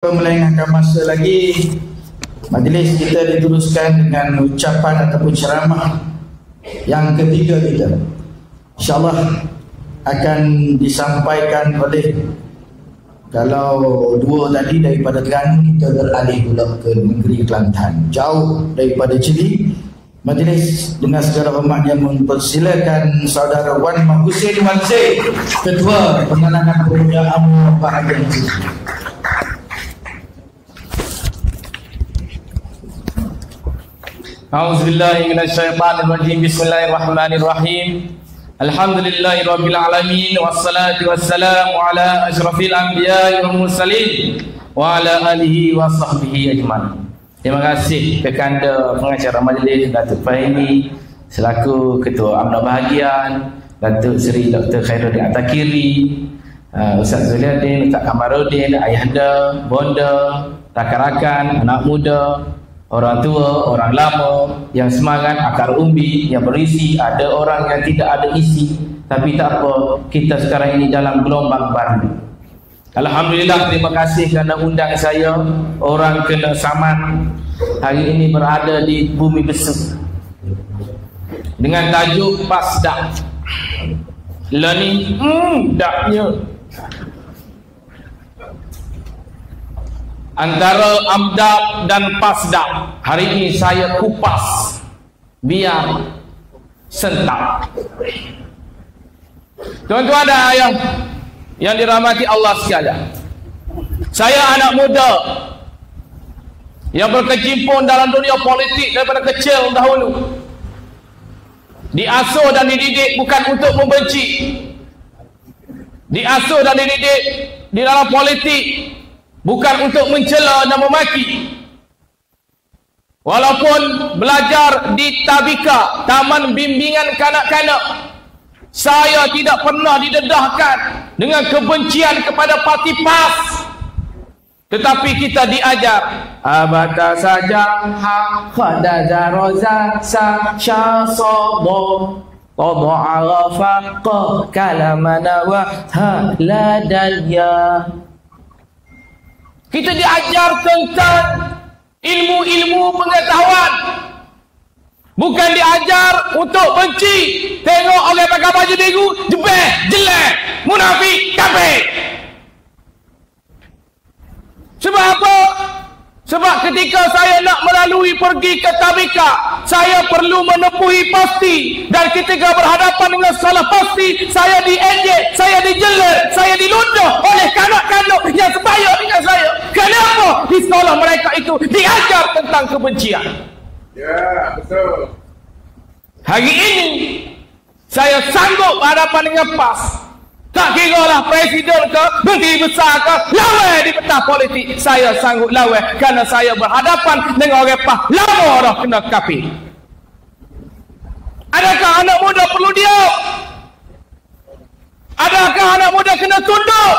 Melengahkan masa lagi, majlis kita diteruskan dengan ucapan ataupun ceramah yang ketiga kita. InsyaAllah akan disampaikan oleh, kalau dua tadi daripada Terengganu, kita beralih pula ke negeri Kelantan, jauh daripada Chili. Majlis dengan segala hormatnya mempersilakan saudara Wan Mak Hussein Mansir, Ketua Pengenalan Pemuda Amu Bahagian Chili. A'udzubillahi minasyaitonirrajim. Bismillahirrahmanirrahim. Alhamdulillahirabbil alamin wassalatu wassalamu ala asyrafil anbiya'i wal mursalin wa ala alihi wa sahbihi ajmain. Terima kasih kepada pengacara majlis Datuk Fahimi selaku Ketua Amanah Bahagian, Datuk Seri Dr. Khairuddin Atakiri, Ustaz Zuliadin, Ustaz Kamarudin, ayahanda, bonda, rakan-rakan, anak muda, orang tua, orang lama, yang semangat, akar umbi, yang berisi, ada orang yang tidak ada isi. Tapi tak apa, kita sekarang ini dalam gelombang baru. Alhamdulillah, terima kasih kerana undang saya, orang kena saman, hari ini berada di bumi besar dengan tajuk Pasdak. Learning, daknya antara amdab dan pasdak. Hari ini saya kupas biar sentak. Tuan-tuan dan ayah yang dirahmati Allah sekalian, saya anak muda yang berkecimpung dalam dunia politik daripada kecil dahulu. Diasuh dan dididik bukan untuk membenci, diasuh dan dididik di dalam politik bukan untuk mencela dan memaki. Walaupun belajar di Tabika, Taman Bimbingan Kanak-kanak, saya tidak pernah didedahkan dengan kebencian kepada parti PAS. Tetapi kita diajar abata saja hak khadaza roza sa syasobo Todo arafaqa kalamana wa haladalya. Kita diajar tentang ilmu-ilmu pengetahuan, bukan diajar untuk benci. Tengok orang pakai baju biru, jebeh, jelek, munafik, kafir. Sebab apa? Sebab ketika saya nak melalui pergi ke Tabika, saya perlu menepuhi pasti. Dan ketika berhadapan dengan salah pasti, saya diejek, saya dijeler, saya dilunduh oleh kanak-kanak yang sebaya dengan saya. Kenapa? Di sekolah mereka itu diajar tentang kebencian. Ya, betul. Hari ini saya sanggup berhadapan dengan PAS. Tak kira lah presiden ke, menteri besar ke, lawan di peta politik, saya sanggup lawan kerana saya berhadapan dengan orang PAS lama dah kena kafir. Adakah anak muda perlu diam? Adakah anak muda kena tunduk?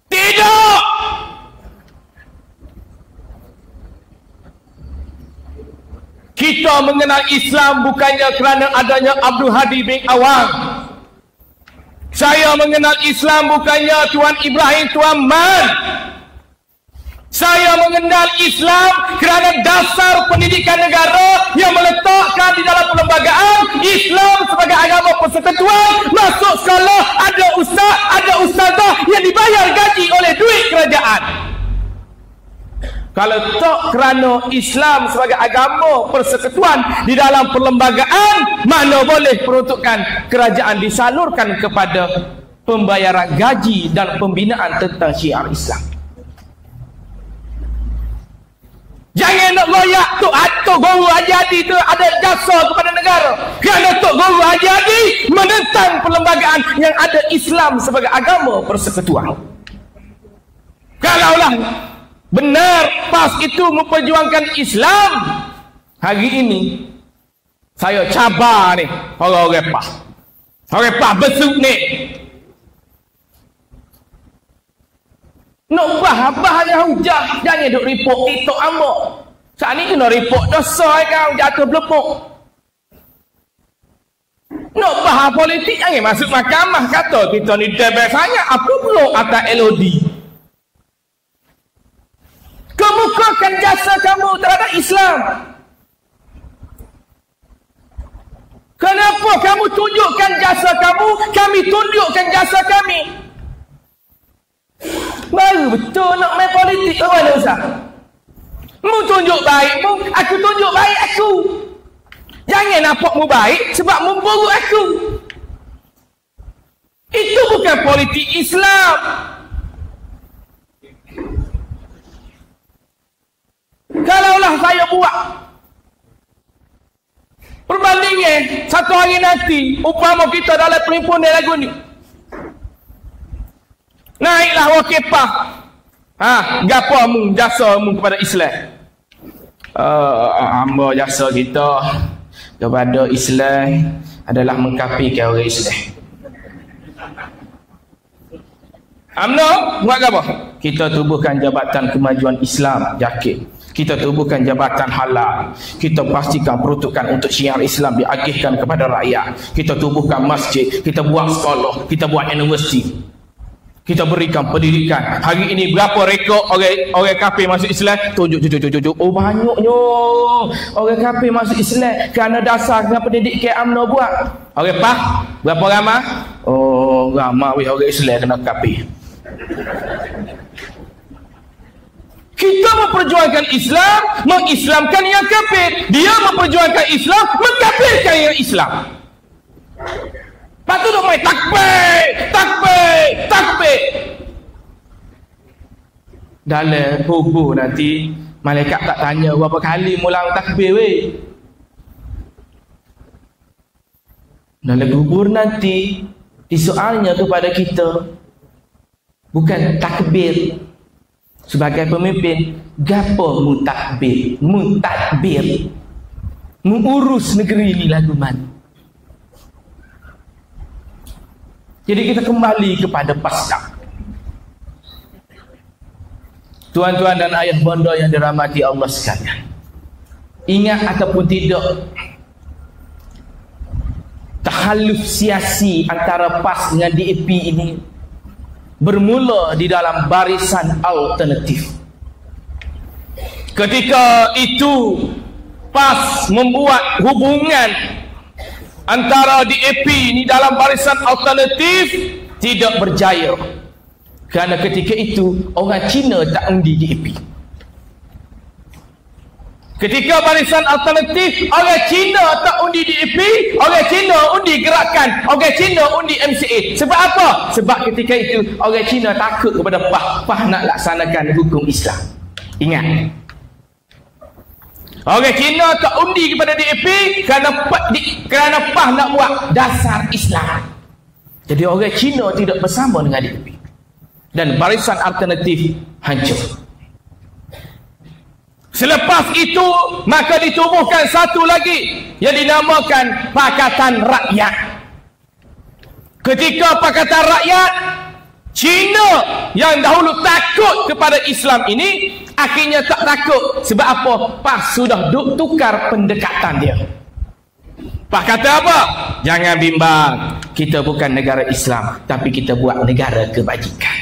Tidak. Kita mengenal Islam bukannya kerana adanya Abdul Hadi bin Awang. Saya mengenal Islam bukannya Tuan Ibrahim Tuan Man. Saya mengenal Islam kerana dasar pendidikan negara yang meletakkan di dalam perlembagaan Islam sebagai agama persekutuan. Masuk sekolah ada ustaz, ada ustazah yang dibayar gaji oleh duit kerajaan. Kalau tak kerana Islam sebagai agama persekutuan di dalam perlembagaan, mana boleh peruntukan kerajaan disalurkan kepada pembayaran gaji dan pembinaan tentang syiar Islam. Jangan nak royak Tok Guru Haji Hadi itu ada jasa kepada negara. Kerana Tok Guru Haji Hadi menentang perlembagaan yang ada Islam sebagai agama persekutuan. Kalaulah benar PAS itu memperjuangkan Islam, hari ini saya cabar ni orang-orang PAS. Orang PAS besuk ni nak bah yang hujah, jangan duk report TikTok ambok. Saat ni kena report dosa kau jatuh belepuk. Nak bahas politik jangan masuk mahkamah. Kata kita ni debel sangat, apa perlu atas LOD. tunjukkan jasa kamu terhadap Islam? Kenapa kamu tunjukkan jasa kamu, kami tunjukkan jasa kami? Baru betul nak main politik ke mana, Ustaz? Mu tunjuk baikmu, aku tunjuk baik aku. Jangan nampak mu baik sebab mu buruk aku. Itu bukan politik Islam. Kalaulah saya buat perbandingan satu hari nanti, umpama kita dalam perhimpunan lagu ni, naiklah wakifah, gapo mu jasa mu kepada Islam? Hamba jasa kita kepada Islam adalah mengkafirkan orang Islam. UMNO buat apa? Kita tubuhkan Jabatan Kemajuan Islam, JAKIB. Kita tubuhkan Jabatan Halal. Kita pastikan peruntukan untuk syiar Islam diagihkan kepada rakyat. Kita tubuhkan masjid. Kita buat sekolah. Kita buat universiti. Kita berikan pendidikan. Hari ini berapa rekod orang kafir masuk Islam? Tujuh. Oh, banyaknya orang kafir masuk Islam kerana dasar dengan pendidikan UMNO buat. Orang PAH berapa ramai? Oh, ramai orang Islam kena kafir. Kita memperjuangkan Islam, mengislamkan yang kafir. Dia memperjuangkan Islam, mengkafirkan yang Islam. Lepas tu dia main takbir. Dalam kubur nanti, malaikat tak tanya berapa kali mulang takbir weh. Dalam kubur nanti, disoalnya kepada kita, bukan takbir. Sebagai pemimpin, gapo mu takbir, mu urus negeri ini lagu mana? Jadi kita kembali kepada pasca. Tuan-tuan dan ayah bonda yang dirahmati Allah sekalian, ingat ataupun tidak, tahaluf siasi antara PAS dengan DAP ini bermula di dalam barisan alternatif. Ketika itu PAS membuat hubungan antara DAP ni dalam barisan alternatif, tidak berjaya. Kerana ketika itu orang Cina tak undi DAP. Ketika barisan alternatif, orang Cina tak undi DAP, orang Cina undi gerakan, orang Cina undi MCA. Sebab apa? Sebab ketika itu orang Cina takut kepada PAH nak laksanakan hukum Islam. Ingat, orang Cina tak undi kepada DAP kerana PAH nak buat dasar Islam. Jadi orang Cina tidak bersama dengan DAP dan barisan alternatif hancur. Selepas itu, maka ditubuhkan satu lagi yang dinamakan Pakatan Rakyat. Ketika Pakatan Rakyat, Cina yang dahulu takut kepada Islam ini akhirnya tak takut. Sebab apa? PAS sudah tukar pendekatan dia. PAS kata apa? Jangan bimbang, kita bukan negara Islam, tapi kita buat negara kebajikan.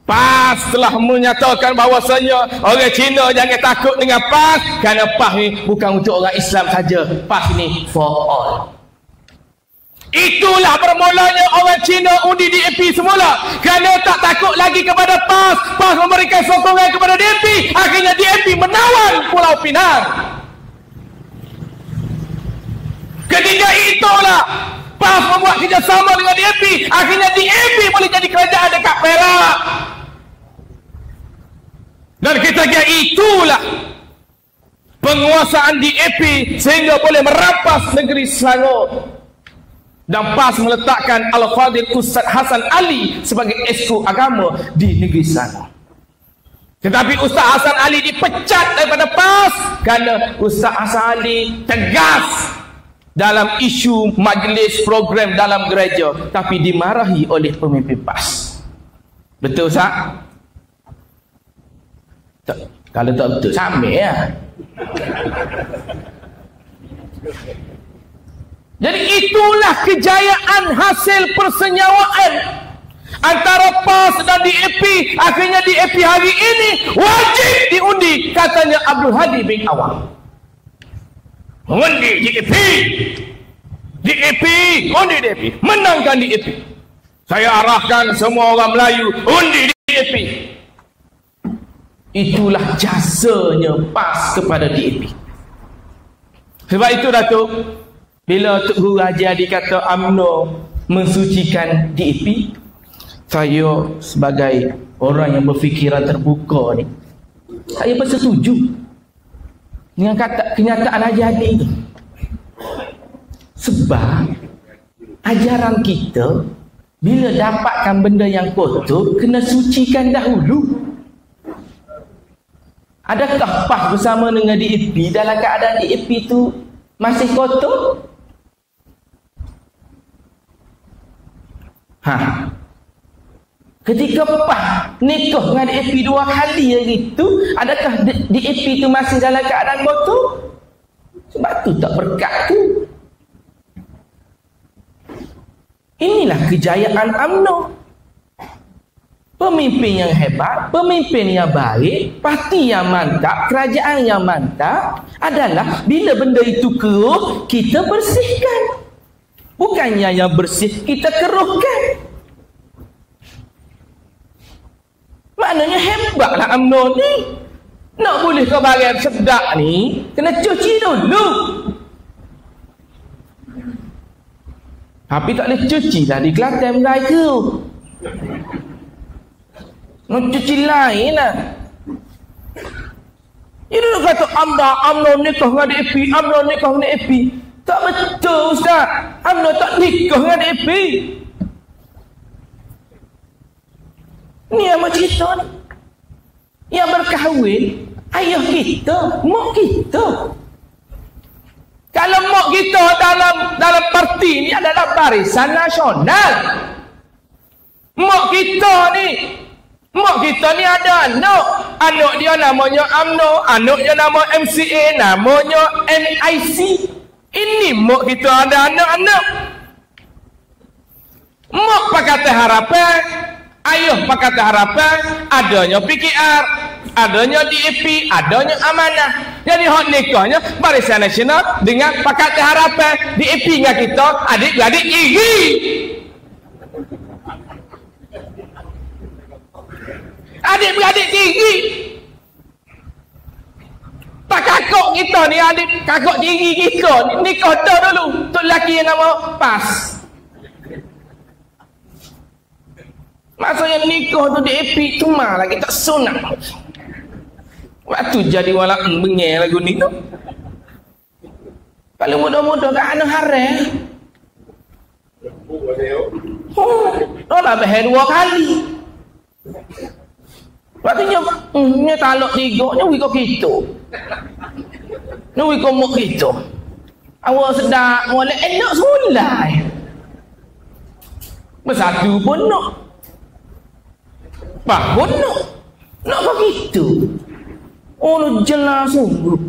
PAS telah menyatakan bahawasanya orang Cina jangan takut dengan PAS, kerana PAS ni bukan untuk orang Islam saja. PAS ni for all. Itulah bermulanya orang Cina undi DAP semula, kerana tak takut lagi kepada PAS. PAS memberikan sokongan kepada DAP, akhirnya DAP menawan Pulau Pinang. Ketika itulah PAS membuat kerjasama dengan DAP, akhirnya DAP boleh jadi kerajaan dekat Perak. Dan ketika itulah penguasaan DAP sehingga boleh merampas negeri Selangor. Dan PAS meletakkan Al-Fadhil Ustaz Hasan Ali sebagai esko agama di negeri Selangor. Tetapi Ustaz Hasan Ali dipecat daripada PAS kerana Ustaz Hasan Ali tegas dalam isu majlis program dalam gereja, tapi dimarahi oleh pemimpin PAS. Betul Ustaz? Kalau tak betul, sambil ya. Jadi itulah kejayaan hasil persenyawaan antara PAS dan DAP. Akhirnya DAP hari ini wajib diundi, katanya Abdul Hadi bin Awang. Mengundi DAP, undi DAP, menangkan DAP. Saya arahkan semua orang Melayu undi DAP. Itulah jasanya PAS kepada DAP. Sebab itu Datuk, bila Tok Guru Haji Adi kata UMNO mensucikan DAP, saya sebagai orang yang berfikiran terbuka ni, saya bersetuju dengan kenyataan Haji Adi itu. Sebab ajaran kita, bila dapatkan benda yang kotor, kena sucikan dahulu. Adakah PAS bersama dengan DAP dalam keadaan DAP itu masih kotor? Ketika PAS nikah dengan DAP 2 kali hari itu, adakah DAP itu masih dalam keadaan kotor? Sebab tu tak berkat tu. Inilah kejayaan UMNO. Pemimpin yang hebat, pemimpin yang baik, parti yang mantap, kerajaan yang mantap adalah bila benda itu keruh, kita bersihkan. Bukannya yang bersih kita keruhkan. Maknanya hebatlah UMNO ni. Nak boleh kau barang sedap ni, kena cuci dulu. Tapi tak boleh cuci lah di Kelantan Melayu tu. Nak cuci lain lah. Ini dia kata UMNO nikah dengan DAP, UMNO nikah dengan DAP. Tak betul Ustaz. UMNO tak nikah dengan DAP. Ni yang cerita ni. Yang berkahwin ayah kita, mak kita. Kalau mak kita dalam parti ni adalah Barisan Nasional. Mak kita ni ada anak dia namanya UMNO, anak dia nama MCA, namanya NIC. Ini mak kita ada anak-anak. Mak Pakatan Harapan, ayah Pakatan Harapan, adanya PKR, adanya DAP, adanya Amanah. Jadi hak nikahnya Barisan Nasional dengan Pakatan Harapan, DAP dengan kita adik-beradik iri. Adik-beradik tinggi. Tak kakak kita ni, adik kakak tinggi kita ni nikah dah dulu. Tok lelaki yang nama PAS. Maksudnya nikah tu DAP cuma lagi tak sunat. Waktu jadi walak bengel lagu ni tu. Kalau muda-muda kan anak haram. Dah lah behar 2 kali. Waktunya nya talak 3 nya wiko kita. Nya wiko mak kita. Awak sedap molek enak semulai. Bersatu pun nak. Pak pun nak. Nak kau gitu. Oh jelas sungguh.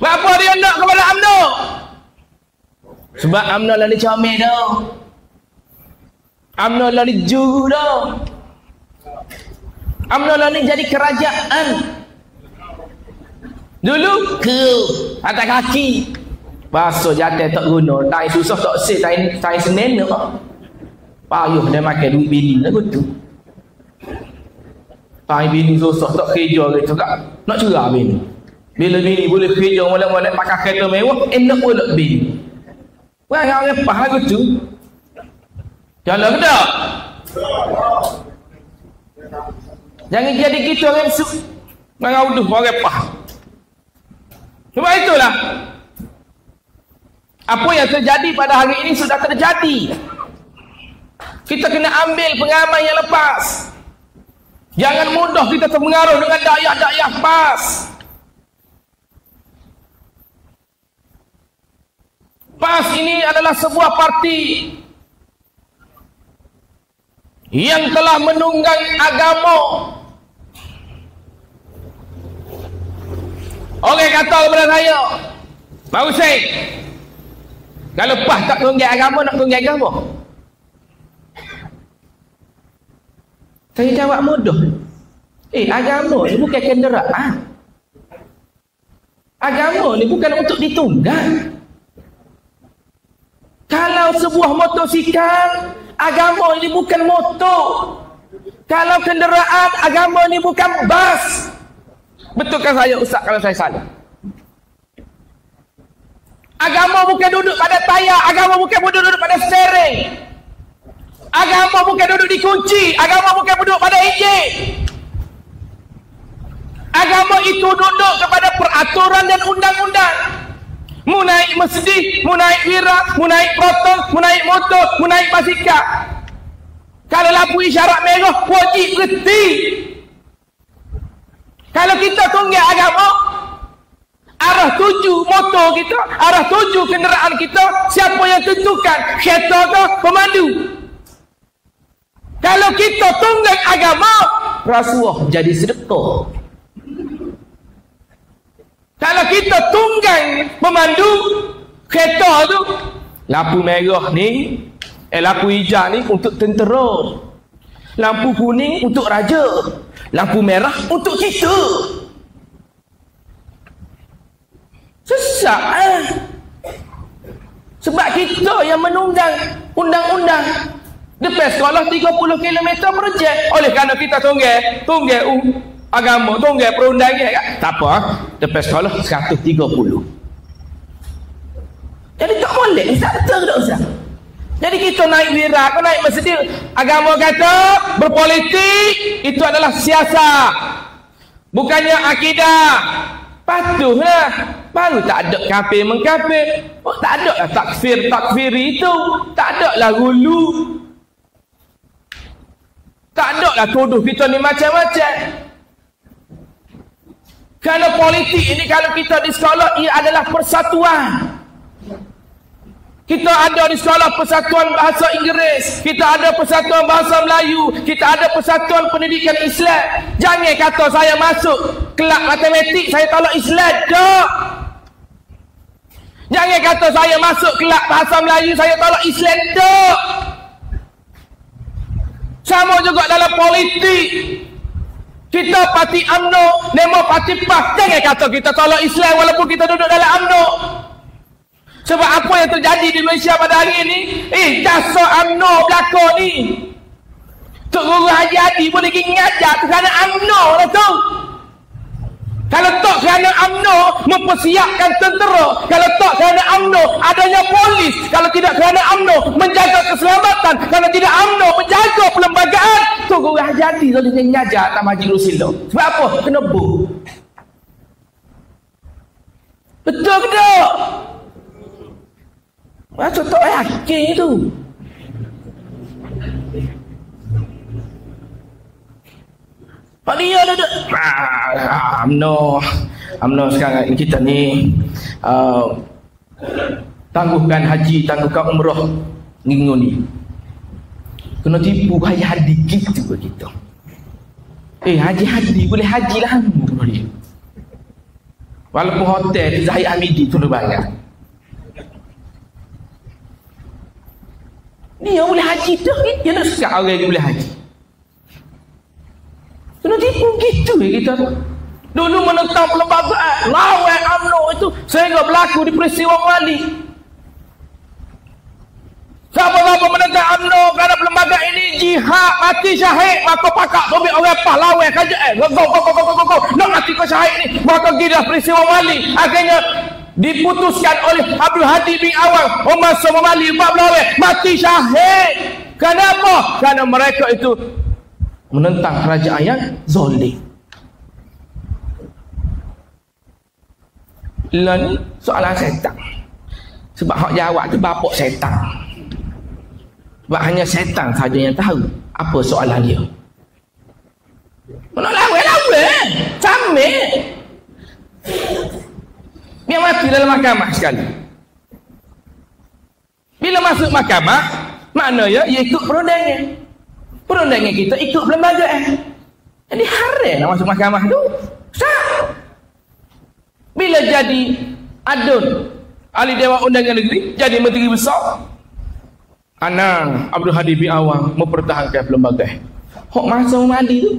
Apa dia nak kepada UMNO? Sebab UMNO lah dia comel dah. UMNO lah ni juru dah. UMNO lah ni jadi kerajaan. Dulu ke atas kaki. Basuh jatuh tak guna. Tai susah tak sih. Tai Senin nak. Payuh dia makan duit bini lah tu. Tai bini susah tak kerja gitu tak. Nak cerah bini. Bila bini boleh kerja molek-molek pakai kereta mewah, enak pula bini. Orang repah lagu tu. Jalan ke tak? Jangan jadi kita orang mesuk. Orang uduh, orang repah. Sebab itulah. Apa yang terjadi pada hari ini sudah terjadi. Kita kena ambil pengalaman yang lepas. Jangan mudah kita terpengaruh dengan dakyah-dakyah PAS. PAS ini adalah sebuah parti yang telah menunggang agama. Orang kata kepada saya, Pak Hussein, Kalau PAS tak tunggal agama, nak tunggal agama? Saya jawab mudah. Agama ni bukan kenderaan. Agama ni bukan untuk ditunggang. Kalau sebuah motosikal, agama ini bukan motor. Kalau kenderaan, agama ini bukan bas. Betulkah saya Ustaz kalau saya salah? Agama bukan duduk pada tayar, agama bukan duduk pada steering. Agama bukan duduk di kunci, agama bukan duduk pada enjin. Agama itu duduk kepada peraturan dan undang-undang. Mu naik masjid, mu naik wira, mu naik proton, mu naik motor, mu naik basikal. Kalau lampu isyarat merah, wajib berhenti. Kalau kita tunggal agama, arah tuju motor kita, arah tuju kenderaan kita, siapa yang tentukan? Kereta ke pemandu? Kalau kita tunggang agama, rasuah jadi sedekah. Kalau kita tunggang pemandu kereta tu, lampu merah ni, lampu hijau ni untuk tentera, lampu kuning untuk raja, lampu merah untuk kita. Sesak sebab kita yang menunggang undang-undang. Depan sekolah 30 km per jam. Oleh kerana kita tunggal agama, tunggal perundangan kan? Tak apa, depan sekolah 130. Jadi tak boleh, Ustaz, betul tak Ustaz? Jadi kita naik wira, kau naik masjid, agama kata berpolitik itu adalah siasat, bukannya akidah. Patuhlah. Baru tak ada kafir mengkafir. Tak ada lah takfiri itu. Tak ada lah gulu. Tak ada lah tuduh kita ni macam-macam. Kalau politik ini, kalau kita di sekolah, ia adalah persatuan. Kita ada di sekolah persatuan bahasa Inggeris, kita ada persatuan bahasa Melayu, kita ada persatuan pendidikan Islam. Jangan kata saya masuk kelab matematik, saya tolak Islam. Tak. Jangan kata saya masuk kelab bahasa Melayu, saya tolak Islam. Tak. Sama juga dalam politik. Kita parti UMNO, Nemo parti PAS. Jangan kata kita tolak Islam walaupun kita duduk dalam UMNO. Sebab apa yang terjadi di Malaysia pada hari ini? Dasar UMNO belakang ni. Tok Guru Haji Hadi boleh pergi ngajar kerana UMNO lah tu. Kalau tak kerana UMNO mempersiapkan tentera, kalau tak kerana UMNO adanya polis, kalau tidak kerana UMNO menjaga keselamatan, kalau tidak UMNO menjaga perlembagaan, Tok Guru Haji Hadi boleh pergi ngajar tak Haji Rusil tu. Sebab apa? Kena bu. Betul ke tak? Macam tak yakin tu. Pak dia ada UMNO sekarang kita ni tangguhkan haji, tangguhkan umrah minggu ni. Kena tipu Haji Hadi gitu begitu. Haji Hadi boleh haji lah dia. Walaupun hotel di Zahid Hamidi tu dia bayar. Dia boleh haji dah, dia nak sekat orang yang boleh haji. Kena tipu gitu kita tu. Dulu menentang perlembagaan, lawan UMNO itu sehingga berlaku di peristiwa Wali. Siapa-siapa menentang UMNO kerana perlembagaan ini jihad, mati syahid, maka pakak tobik orang PAS lawan kaja go nak mati kau syahid ni, maka gila peristiwa Wali. Akhirnya diputuskan oleh Abdul Hadi bin Awang, Umar Somali 14 orang mati syahid. Kenapa? Kerana mereka itu menentang kerajaan yang zalim. Lah ni soalan setan. Sebab hak jawab tu bapak setan. Sebab hanya setan saja yang tahu apa soalan dia. Nak lawan sambil dia mati dalam mahkamah sekali. Bila masuk mahkamah, maknanya ia ikut perundangan. Perundangan kita ikut perlembagaan. Jadi haram nak masuk mahkamah tu. Sah. Bila jadi adun, ahli Dewan Undangan Negeri, jadi Menteri Besar. Ana Abdul Hadi bin Awang mempertahankan pelbagai. Hok masa mandi tu.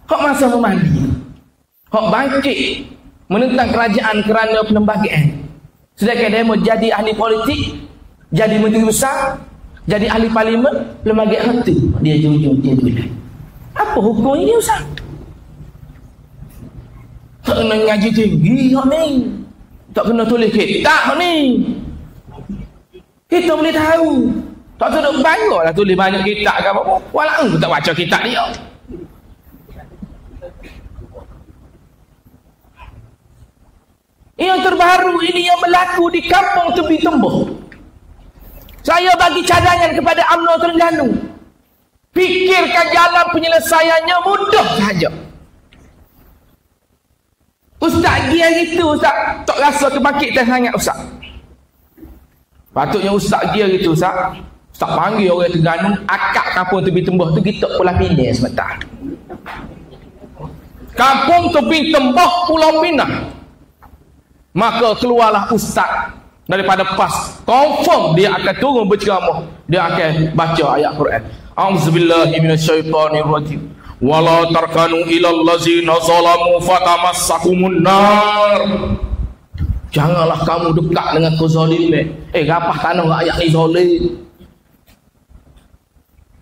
Hok masa mandi. Hok bangkit menentang kerajaan kerana pelembagaan. Sedangkan dia mau jadi ahli politik, jadi Menteri Besar, jadi ahli parlimen, pelembagaan harta. Dia jujur, dia tulis. Apa hukum ini Ustaz? Tak kena ngaji tinggi hak ni. Tak kena tulis kitab hak ni. Kita boleh tahu. Tak tahu banggalah tulis banyak kitab ke apa. Walau aku tak baca kitab dia. Yang terbaru ini yang berlaku di kampung tepi tembok. Saya bagi cadangan kepada UMNO Terengganu. Fikirkan jalan penyelesaiannya mudah sahaja. Ustaz dia gitu, Ustaz tak rasa kebangkitan sangat Ustaz. Patutnya Ustaz dia gitu Ustaz. Ustaz panggil orang Terengganu, akak kampung tepi tembok tu kita Pulau Pinang sebentar. Kampung tepi tembok Pulau Pinang. Maka keluarlah Ustaz daripada PAS. Confirm dia akan turun berceramah. Dia akan baca ayat Quran. A'udzubillahi minasyaitonirrajim. Wala tarkanu ilal ladzina zalamu fatamassakumun nar. Janganlah kamu dekat dengan kezaliman. Gapah tanah ayat ni zalim.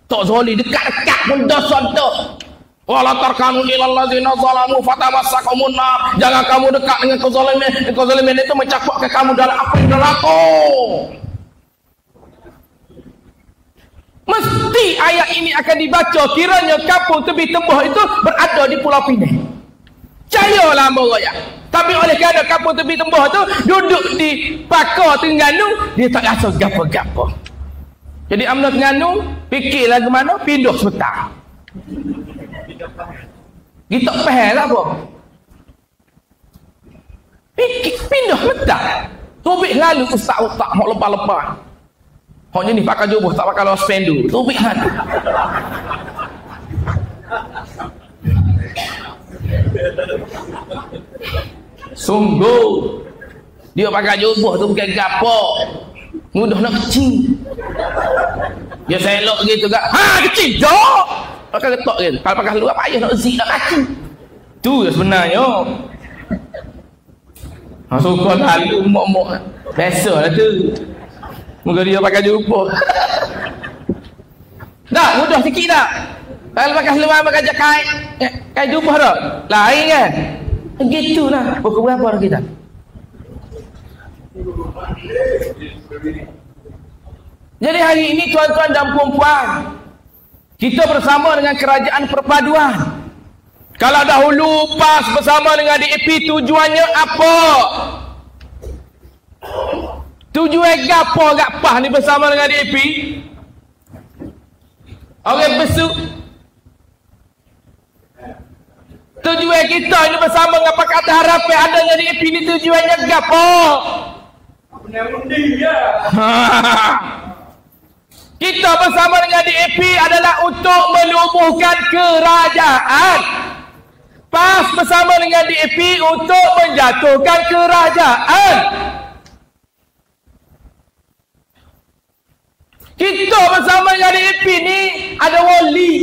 Tak zalim dekat-dekat pun dosa-dosa. Wala tarkanu ilal ladzina zalamu fatamassakumun nar. Jangan kamu dekat dengan kezaliman. Kezaliman itu mencakup kamu dalam apa yang berlaku. Mesti ayat ini akan dibaca kiranya kampung tepi tembok itu berada di Pulau Pinang. Percayalah mereka. Tapi oleh kerana kampung tepi tembok itu duduk di Pakar Terengganu, dia tak rasa gapo-gapo. Jadi UMNO Terengganu fikirlah ke mana pindah sebentar. Kita faham lah apa? Pindah sebentar. Tubik lalu ustaz-ustaz mau lepas-lepas. Hanya ni pakai jubah tak pakai lawan spendu. Tubik kan. Sungguh dia pakai jubah tu bukan gapo. Mudah nak kecil. Dia selok gitu kan. Kecil jok. Pakai ketok gitu. Kalau pakai luar payah nak zik nak kaki. Tu sebenarnya. Suka lalu mok-mok. Biasalah tu. Muka dia pakai jubah. Dah, mudah sikit dah. Kalau pakai seluar pakai jaket, kain jubah dah. Lain kan? Begitulah. Pukul berapa dah kita? Jadi hari ini tuan-tuan dan puan-puan, kita bersama dengan Kerajaan Perpaduan. Kalau dahulu PAS bersama dengan DAP tujuannya apa? Tujuan gapo agak PAS ni bersama dengan DAP? Orang besuk. Tujuan kita ini bersama dengan Pakatan Harapan ada dengan DAP ni tujuannya gapo? Undi ya. Kita bersama dengan DAP adalah untuk menubuhkan kerajaan. PAS bersama dengan DAP untuk menjatuhkan kerajaan. Kita bersama dengan DAP ni ada wali.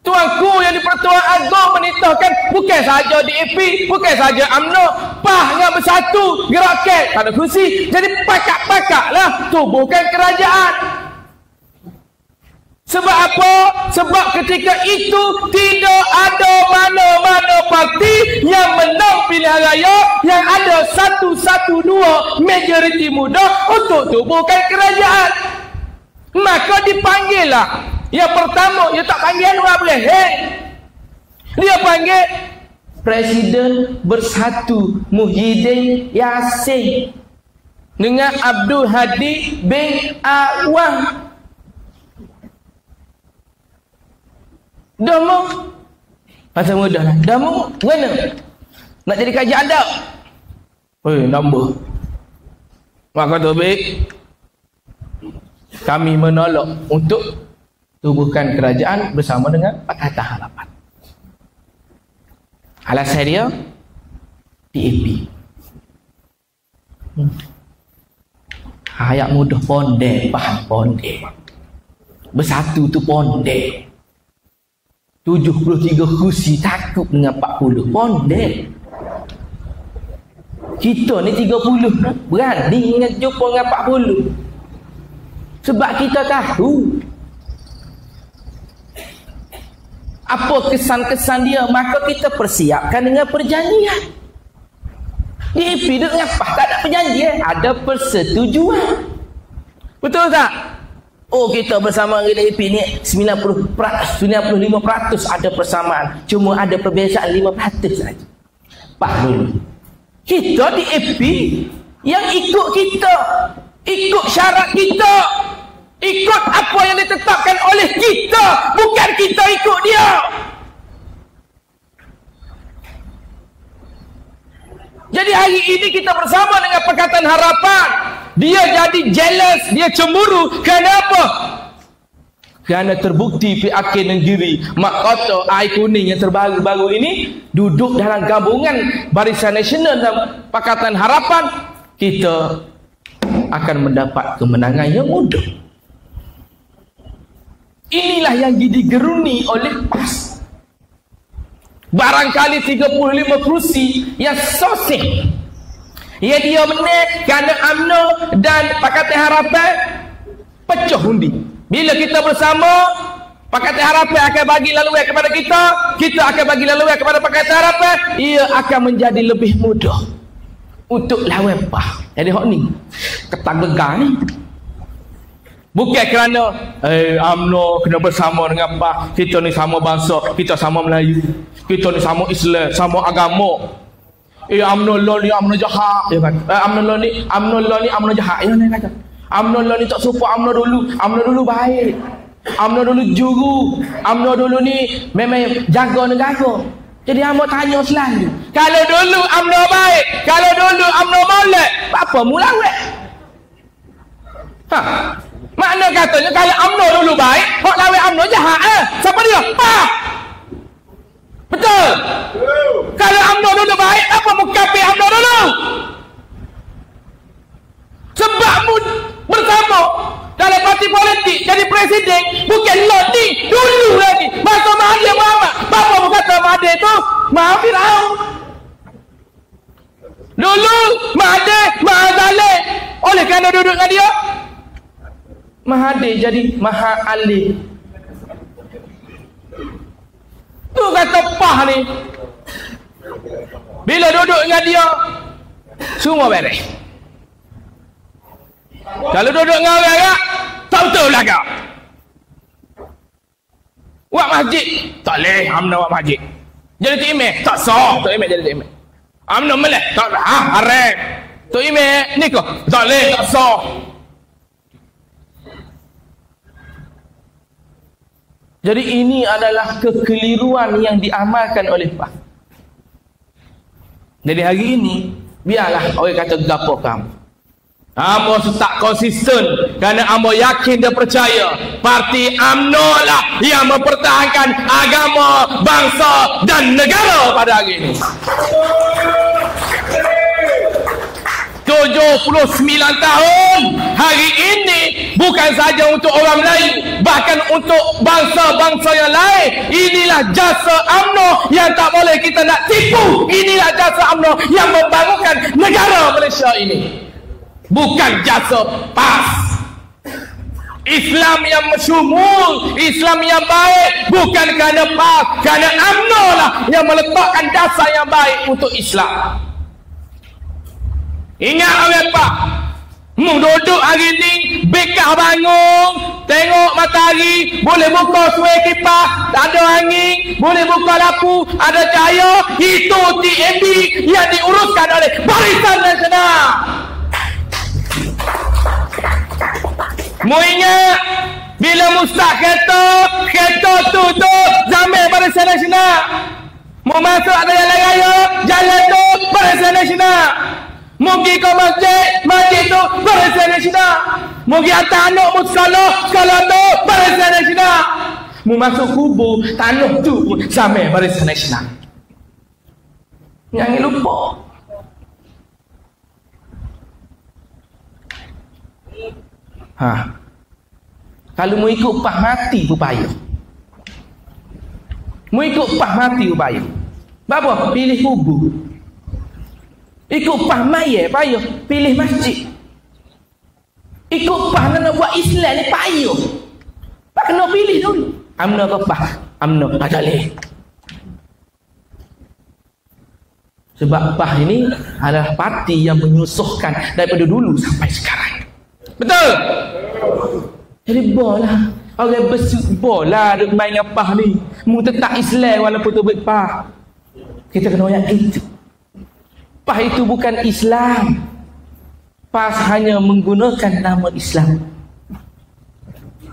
Tuanku yang di Pertuan Agong menitahkan bukan sahaja DAP, bukan sahaja UMNO, PAS yang bersatu gerakan pada kursi. Jadi pakak-pakaklah tubuhkan kerajaan. Sebab apa? Sebab ketika itu tidak ada mana-mana parti yang menang pilihan raya yang ada 112 majoriti mudah untuk tubuhkan kerajaan. Maka dipanggillah. Yang pertama, dia tak panggil Anwar Ibrahim. Dia panggil Presiden Bersatu Muhyiddin Yassin dengan Abdul Hadi bin Awang. Dah mau? Masa mudah lah. Dah mau? Mana? Nak jadi kerajaan tak? Nombor. Maka tu baik. Kami menolak untuk tubuhkan kerajaan bersama dengan Pakatan Harapan. Alasan dia DAP. Ayat mudah pondek, faham pondek. Bersatu tu pondek. 73 kursi takut dengan 40 pondek. Kita ni 30 berani dengan jumpa dengan 40. Sebab kita tahu apa kesan-kesan dia, maka kita persiapkan dengan perjanjian. DAP duduk ngapa? Tak ada perjanjian, ada persetujuan. Betul tak? Oh, kita bersama dengan DAP ni 95% ada persamaan. Cuma ada perbezaan 5% saja. Pak dulu. Kita DAP yang ikut kita, ikut syarat kita, ikut apa yang ditetapkan oleh kita, bukan kita ikut dia. Jadi hari ini kita bersama dengan Pakatan Harapan. Dia jadi jealous, dia cemburu. Kenapa? Kerana terbukti PAK Negeri Mak Kota Air Kuning yang terbaru-baru ini duduk dalam gabungan Barisan Nasional dan Pakatan Harapan. Kita akan mendapat kemenangan yang mudah. Inilah yang digeruni oleh PAS. Barangkali 35 kursi yang sosih yang dia menang kerana UMNO dan Pakatan Harapan pecah undi. Bila kita bersama, Pakatan Harapan akan bagi laluan kepada kita, kita akan bagi laluan kepada Pakatan Harapan, ia akan menjadi lebih mudah untuk lawan PAS. Jadi hak ni ketang-gegar ni bukan kerana UMNO kena bersama dengan PAS, kita ni sama bangsa, kita sama Melayu, kita ni sama Islam, sama agama. UMNO law ni UMNO jahat. Dia kata, UMNO ni UMNO jahat. Ya ni kata. UMNO law ni tak support UMNO dulu. UMNO dulu baik. UMNO dulu juru. UMNO dulu ni memang jaga negara. Jadi hamba tanya selalu, kalau dulu UMNO baik, kalau dulu UMNO molek, apa mula wek? Ha. Makna katanya kalau UMNO dulu baik, hak lawan UMNO jahat siapa dia? PAS. Betul? Kalau UMNO dulu baik, apa mukafir UMNO dulu? Sebab bersama dalam parti politik jadi presiden bukan lodi dulu lagi. Masa Mahathir Mohamad, bapa berkata Mahathir tu Maha Firaun. Dulu Mahathir Maha Zalim. Oleh kerana duduk dengan dia, Mahathir jadi Maha Alim. Tu kata PAS ni, bila duduk dengan dia semua beres. Kalau duduk dengan orang agak tak betul lah kau. Buat masjid tak boleh, UMNO buat masjid. Jadi Tok Imam tak sah, Tok Imam jadi Tok Imam. UMNO boleh tak haram. Tok Imam ni kau tak boleh, tak sah. Jadi ini adalah kekeliruan yang diamalkan oleh PAS. Jadi hari ini biarlah orang kata gapo kamu. Amba tak konsisten kerana amba yakin dan percaya parti UMNO lah yang mempertahankan agama, bangsa dan negara pada hari ini. 79 tahun hari ini bukan saja untuk orang Melayu, bahkan untuk bangsa-bangsa yang lain. Inilah jasa UMNO yang tak boleh kita nak tipu. Inilah jasa UMNO yang membangunkan negara Malaysia ini, bukan jasa PAS. Islam yang masyumul, Islam yang baik, bukan kerana PAS, kerana UMNO lah yang meletakkan dasar yang baik untuk Islam. Ingat orang Pak, duduk hari ni bekah bangun, tengok matahari, boleh buka suai kipas, tak ada angin, boleh buka lampu, ada cahaya. Itu TMB yang diuruskan oleh Barisan Nasional. Mu ingat bila mustah kereta tutup zaman Barisan Nasional. Mu masuk ada jalan raya, jalan tu Barisan Nasional. Mugi kau masjid tu Barisan Nasional. Mugi atas anak mu sekolah tu Barisan Nasional. Mu masuk kubur tanah tu zaman Barisan Nasional. Jangan lupa. Kalau mau ikut pah mati pun payah. Mau ikut pah mati pun payah. Bapa pilih kubur. Ikut pah mayat payah, pilih masjid. Ikut pah nak buat Islam ni payah. Pak kena pilih dulu. UMNO ke pah? UMNO tak boleh. Sebab PAH ini adalah parti yang menyusuhkan daripada dulu sampai sekarang. Betul? Jadi bola. Orang besut bola duk main dengan PAH ni. Mu tetap Islam walaupun tu buat PAH. Kita kena ayat itu. PAH itu bukan Islam. PAH hanya menggunakan nama Islam.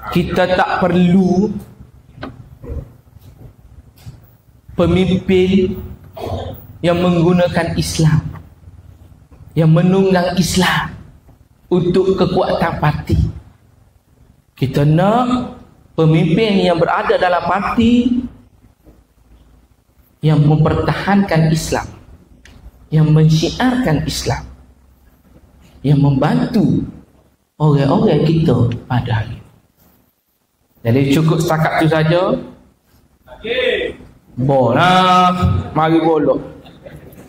Kita tak perlu pemimpin yang menggunakan Islam, yang menunggang Islam untuk kekuatan parti. Kita nak pemimpin yang berada dalam parti yang mempertahankan Islam, yang mensyiarkan Islam, yang membantu orang-orang kita pada hari ini. Jadi cukup setakat itu saja. Bola, mari bolok.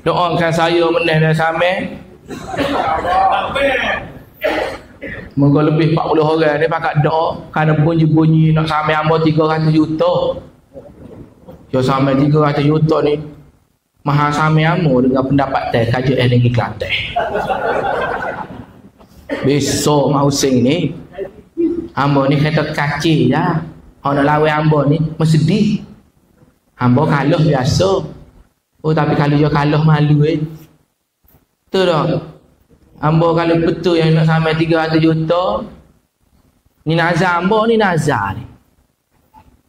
Doakan saya menang dan samai. Moga lebih 40 orang ni pakat doa. Kerana bunyi-bunyi nak samai hamba 300 juta. Yo samai 300 juta ni maha samai hamba dengan pendapatan KJN Negeri Kelantan. Besok Mausing ni hamba ni kata kacil lah. Orang nak lawan hamba ni bersedih. Hamba kalah biasa. Oh tapi kalau dia kalah malu betul tak? Hamba kalau betul yang nak sampai 300 juta ni nazar hamba ni nazar ni.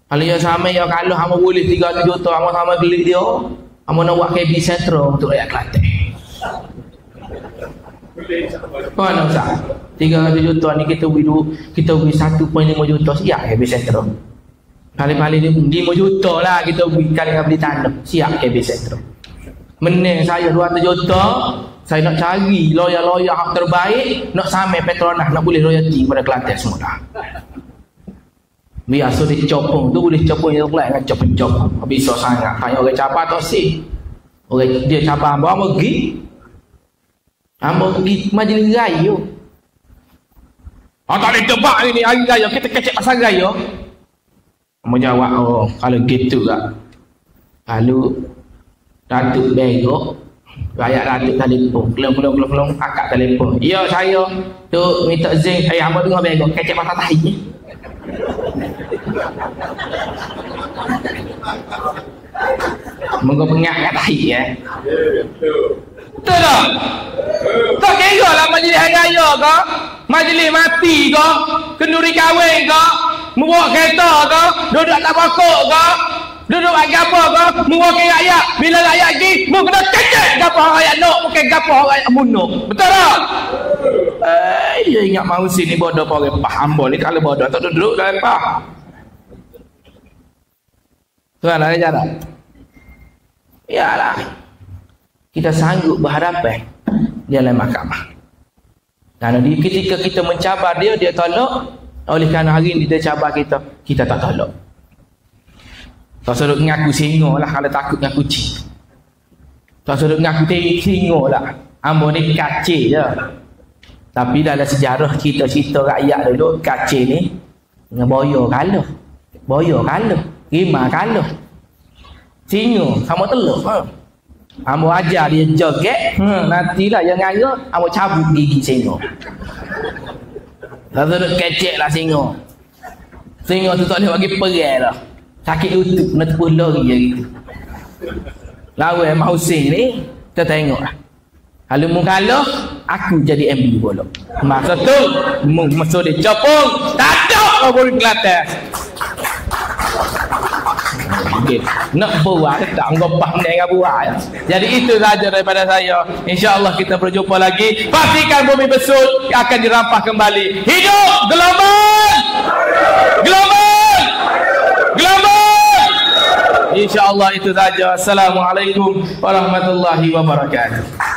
Kalau dia sampai dia kalah hamba boleh 300 juta hamba sama gelik dia. Hamba nak buat KB Sentro untuk rakyat Kelantan. Mana Ustaz? 300 juta ni kita beri 1.5 juta siap KB Sentro. Paling-paling 5 juta lah kita beri kali dengan beli tanah. Siap KB Sentro. Menang saya 200 juta. Saya nak cari lawyer-lawyer yang terbaik. Nak sampai Petronas. Nak boleh royalty kepada Kelantan semua dah. Biasa dia copong tu boleh copong yang lain kan copong-copong. Bisa sangat. Tanya orang cabar tak sih. Orang dia cabar hamba pergi. Hamba pergi majlis raya. Tak boleh tebak ni hari raya. Kita kecek pasal raya. Hamba jawab, oh kalau gitu tak. Kalau Datuk begok, rakyat Datuk telefon. Kelong, akak telefon. Ya saya tu minta izin. Hamba tengah begok. Kecek pasal tahi ni. Moga pengat kat tahi betul tak? Tak kira lah majlis hari raya ke, majlis mati ke, kenduri kahwin ke, membawa kereta ke, duduk atas pokok ke, duduk bagi apa ke, mewakili rakyat. Bila rakyat pergi, mu kena kecek gapa rakyat nak, bukan gapa rakyat munuk. Betul tak? Dia ingat mahu sini bodoh orang PAH. Hamba ni kalau bodoh tak duduk dalam PAH. Tuan lah cara. Yalah. Kita sanggup berhadapan di dalam mahkamah. Kerana ketika kita mencabar dia tolak. Oleh kerana hari ini dia cabar kita tak tolak. Tak suruh mengaku singa lah kalau takut dengan kucing. Tak suruh mengaku singa lah. Hamba ni kacil je. Tapi dalam sejarah cerita-cerita rakyat dulu, kacil ni dengan boyo kalah. Boyo kalah. Rimah kalah. Singa sama telur. Hamba ajar dia joget. Nantilah yang ngaya, hamba cabut gigi singa. Tak suruh kecek lah singa. Singa tu tak boleh bagi perang lah. Sakit lutut, nak tepuk lari je gitu. Lawan Mausing ni, kita tengok lah. Kalau mu kalah, aku jadi MB bola. Masa tu, mu masuk dia copong, tadak kau boleh Kelantan. Okay. Nak buat tak menggopah dengan buat. Jadi itu saja daripada saya. InsyaAllah kita berjumpa lagi. Pastikan Bumi Besut akan dirampas kembali. Hidup gelombang! Gelombang! Gelombang! InsyaAllah itu saja. Assalamualaikum warahmatullahi wabarakatuh.